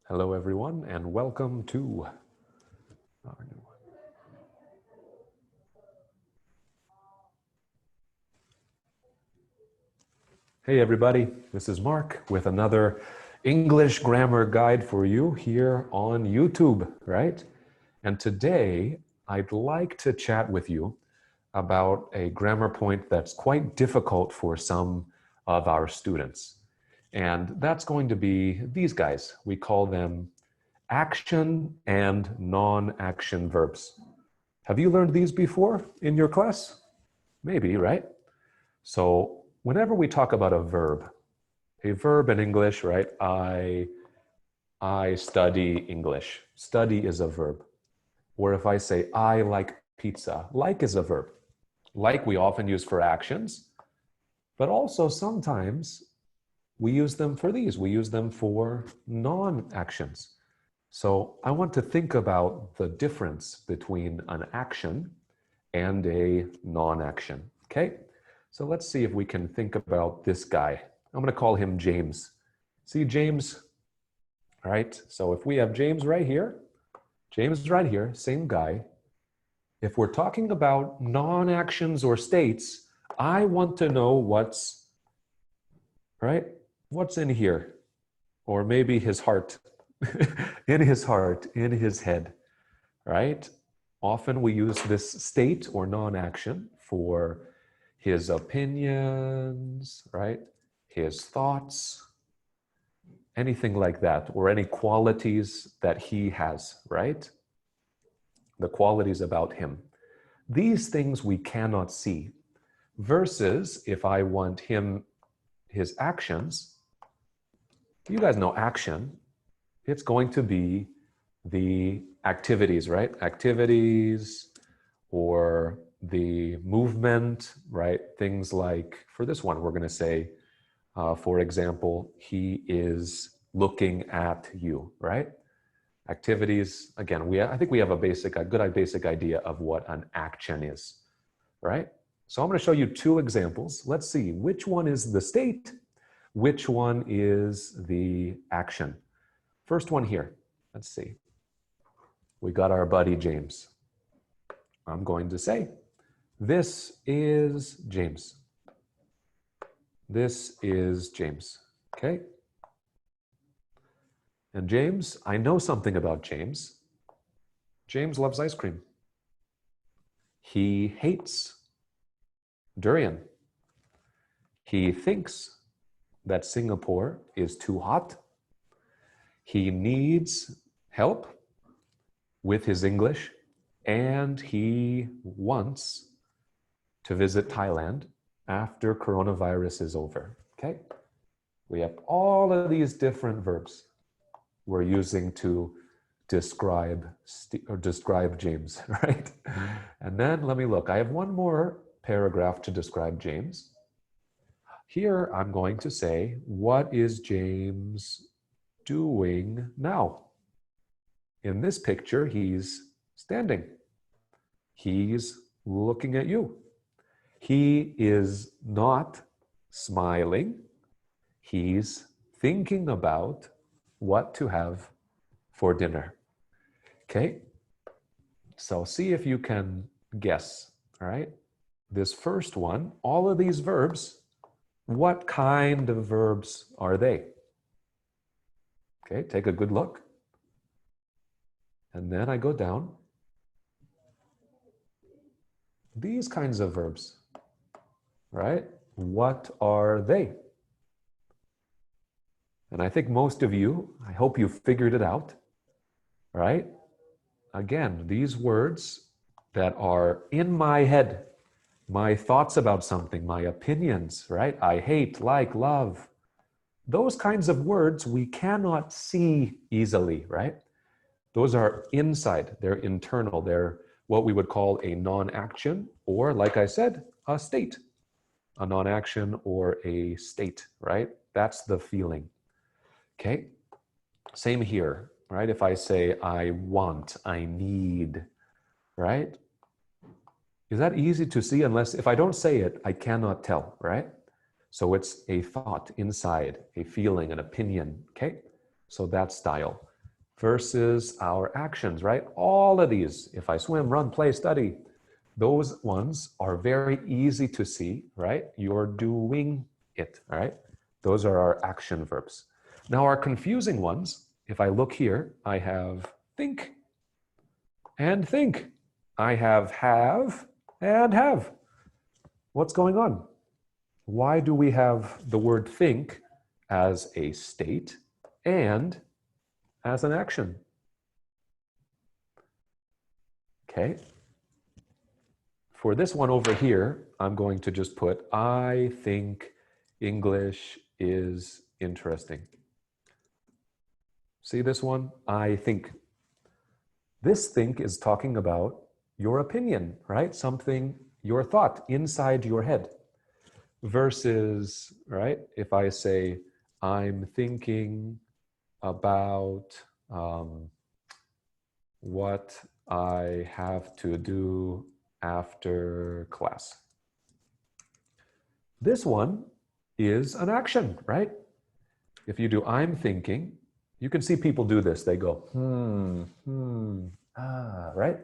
Hello, everyone, and welcome to our new one. Hey, everybody, this is Mark with another English grammar guide for you here on YouTube, right? And today, I'd like to chat with you about a grammar point that's quite difficult for some of our students. And that's going to be these guys. We call them action and non-action verbs. Have you learned these before in your class? Maybe, right? So whenever we talk about a verb in English, right? I study English. Study is a verb. Or if I say I like pizza, like is a verb. Like we often use for actions, but also sometimes we use them for these. We use them for non-actions. So I want to think about the difference between an action and a non-action, okay? So let's see if we can think about this guy. I'm gonna call him James. See James, right? So if we have James right here, same guy. If we're talking about non-actions or states, I want to know what's, right? What's in here? Or maybe his heart, in his heart, in his head, right? Often we use this state or non-action for his opinions, right? His thoughts, anything like that, or any qualities that he has, right? The qualities about him. These things we cannot see. Versus if I want his actions, you guys know action, it's going to be the activities, right? Activities or the movement, right? Things like, for this one, we're going to say, for example, he is looking at you, right? Activities, again, I think we have a good basic idea of what an action is, right? So I'm going to show you two examples. Let's see, which one is the state? Which one is the action? First one here, let's see. We got our buddy James. I'm going to say, this is James. This is James, okay? And James, I know something about James. James loves ice cream. He hates durian. He thinks that Singapore is too hot. He needs help with his English, and he wants to visit Thailand after coronavirus is over, okay? We have all of these different verbs we're using to describe James, right? And then let me look. I have one more paragraph to describe James. Here I'm going to say, what is James doing now? In this picture, he's standing. He's looking at you. He is not smiling. He's thinking about what to have for dinner. Okay? So see if you can guess, all right? This first one, all of these verbs, what kind of verbs are they? Okay, take a good look. And then I go down. These kinds of verbs, right? What are they? And I think most of you, I hope you figured it out, right? Again, these words that are in my head, my thoughts about something, my opinions, right? I hate, like, love. Those kinds of words we cannot see easily, right? Those are inside, they're internal, they're what we would call a non-action, or like I said, a state. A non-action or a state, right? That's the feeling. Okay, same here, right? If I say I want, I need, right? Is that easy to see? Unless, if I don't say it, I cannot tell, right? So it's a thought inside, a feeling, an opinion, okay? So that style. versus our actions, right? All of these, if I swim, run, play, study, those ones are very easy to see, right? You're doing it, right? Those are our action verbs. Now, our confusing ones, if I look here, I have think and think. I have and have. What's going on? Why do we have the word think as a state and as an action? Okay. For this one over here, I'm going to just put, I think English is interesting. See this one? I think. This think is talking about your opinion, right? Something, your thought inside your head. Versus, right, if I say, I'm thinking about what I have to do after class. This one is an action, right? If you do I'm thinking, you can see people do this. They go, right?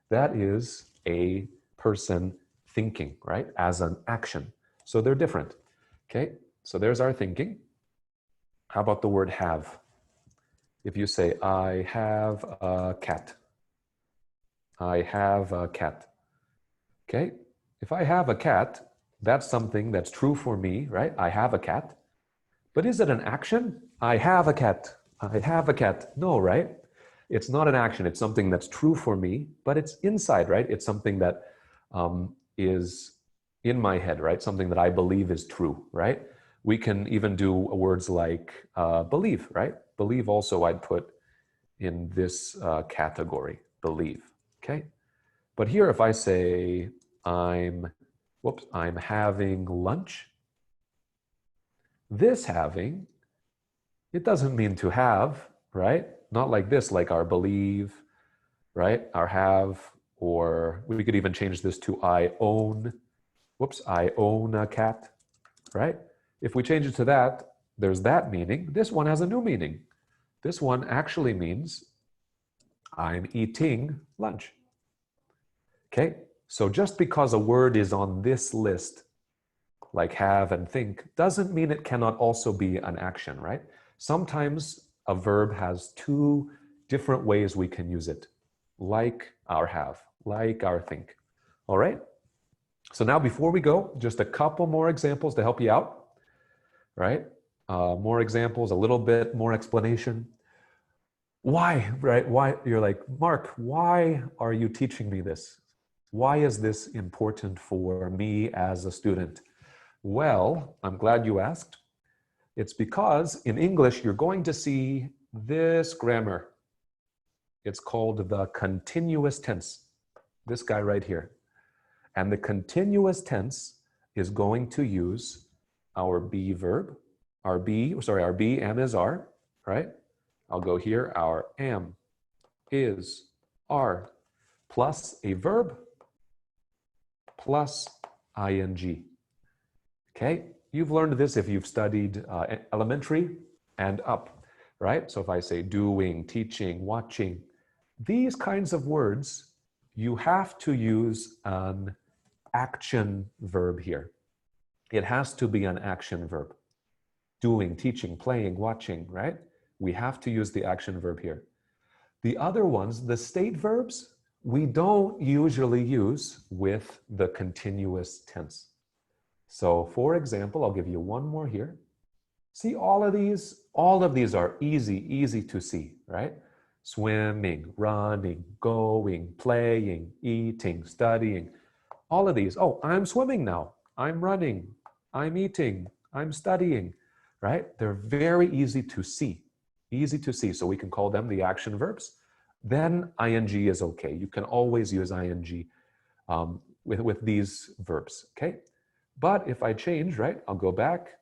That is a person thinking, right? As an action. So they're different. Okay, so there's our thinking. How about the word have? If you say, I have a cat. I have a cat. Okay, if I have a cat, that's something that's true for me, right? I have a cat. But is it an action? I have a cat. I have a cat. No, right? It's not an action. It's something that's true for me, but it's inside, right? It's something that is in my head, right? Something that I believe is true, right? We can even do words like believe, right? Believe also I'd put in this category, believe, okay? But here if I say I'm having lunch, this having, it doesn't mean to have, right? Not like this, like our believe, right? Our have, or we could even change this to I own. I own a cat, right? If we change it to that, there's that meaning. This one has a new meaning. This one actually means I'm eating lunch. Okay, so just because a word is on this list, like have and think, doesn't mean it cannot also be an action, right? Sometimes a verb has two different ways we can use it, like our have, like our think. All right? So now before we go, just a couple more examples to help you out, right? More examples, a little bit more explanation. Why, right? Why, you're like, Mark, why are you teaching me this? Why is this important for me as a student? Well, I'm glad you asked. It's because in English, you're going to see this grammar. It's called the continuous tense. This guy right here. And the continuous tense is going to use our be verb, our be, am is are, right? I'll go here, our am, is, are, plus a verb, plus ing. Okay, you've learned this if you've studied elementary and up, right? So if I say doing, teaching, watching, these kinds of words, you have to use an action verb here. It has to be an action verb. Doing, teaching, playing, watching, right? We have to use the action verb here. The other ones, the state verbs, we don't usually use with the continuous tense. So for example, I'll give you one more here. See all of these are easy to see, right? Swimming, running, going, playing, eating, studying, all of these. Oh, I'm swimming now. I'm running. I'm eating. I'm studying, right? They're very easy to see. Easy to see. So we can call them the action verbs. Then ing is okay. You can always use ing with these verbs, okay? But if I change, right, I'll go back.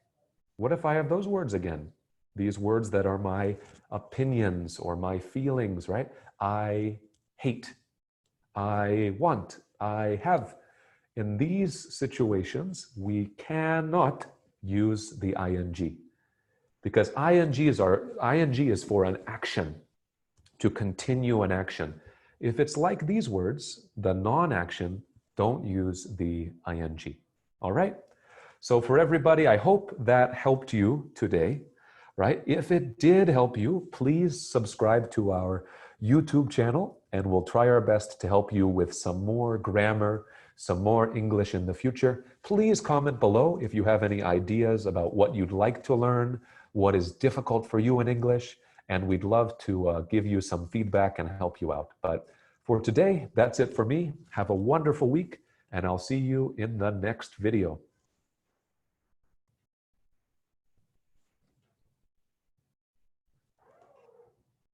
What if I have those words again? These words that are my opinions or my feelings, right? I hate, I want, I have. In these situations, we cannot use the ing because ing is for an action. to continue an action. If it's like these words, the non-action, don't use the ing. All right? So for everybody, I hope that helped you today, right? If it did help you, please subscribe to our YouTube channel, and we'll try our best to help you with some more grammar, some more English in the future. Please comment below if you have any ideas about what you'd like to learn, what is difficult for you in English, and we'd love to give you some feedback and help you out. But for today, that's it for me. Have a wonderful week, and I'll see you in the next video.